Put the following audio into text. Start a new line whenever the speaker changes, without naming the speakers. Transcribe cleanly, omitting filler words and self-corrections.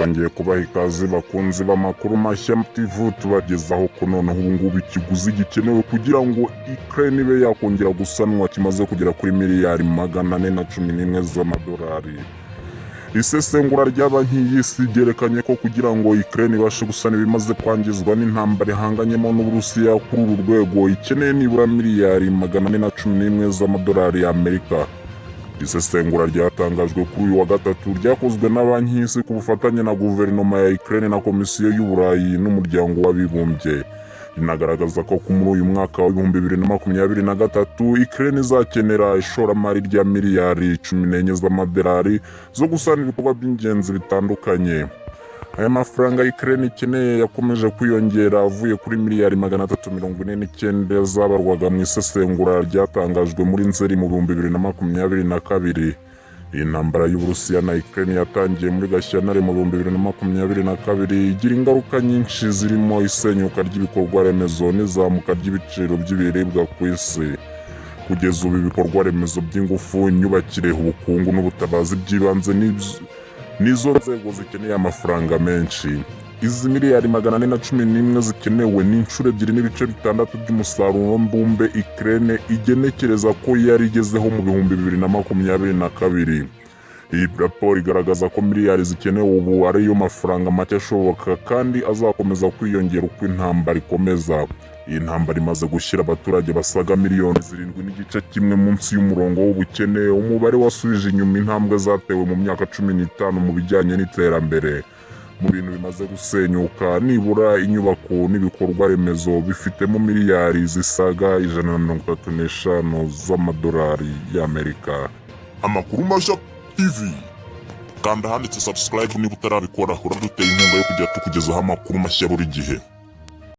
twongeye kubaha ikaze bakunzi b'amakuru mashya TV tubagezaho ko noneho ubu ngubu ikiguzi gikenewe kugira ngo Ukraine ibe yakongera gusanwa kimaze kugera kuri miliyari 411 z'amadolari. Isesengura rya banki y'isi ryerekanye ko kugira ngo Ukraine ibashe gusana ibimaze kwangizwa n'intambara ihanganyemo n'Uburusiya kuri uru rwego ikeneye nibura miliyari 411 z'amadolari y'Amerika. Isesengura ryatangajwe kuri uyu wa gatatu ryakozwe na banki y'isi ku bufatanye na guverinoma ya Ukraine na komisiyo y'Uburayi n'umuryango w'abibumbye. Inagaragaza ko muri uyu mwaka wa 2023 Ukraine izakenera ishoramari rya miliyari 14 z'amadolari zo gusana ibikorwa by'ingenzi bitandukanye. Aya mafaranga Ukraine ikeneye yakomeje kwiyongera avuye kuri miliyari 349 zabarwaga mu isesengura ryatangajwe muri Nzeri mu 2022. Iyi ntambara y'Uburusiya na Ukraine yatangiye muri Gashyantare mu 2022 igira ingaruka nyinshi zirimo isenyuka ry'ibikorwa remezo n'izamuka ry'ibiciro by'ibiribwa ku isi. Kugeza ubu ibikorwa remezo by'ingufu, inyubakire, ubukungu n'ubutabazi by'ibanze nizo nzego zikeneye amafaranga menshi. Izi miliyari 411 zikenewe ni inshuro 2.6 by'umusaruro mbumbe Ukraine igenekereza ko yari igezeho mu 2022. Iyi raporo igaragaza ko miliyari zikenewe ubu ariyo mafaranga make ashoboka kandi azakomeza kwiyongera uko intambara ikomeza. Iyi ntambara imaze gushyira abaturage basaga miliyoni 7.1 munsi y'umurongo w'ubukene, umubare wasubije inyuma intambwe zatewe mu myaka 15 mu bijyanye n'iterambere. Mu bintu bimaze gusenyuka nibura inyubako n'ibikorwa remezo bifitemo miliyari zisaga 135 z'amadolari y'Amerika.
Amakuru mashya TV, kanda handitse subscribe niba utarabikora, uraduteye inkunga yo kujya tukugezaho amakuru mashya buri gihe.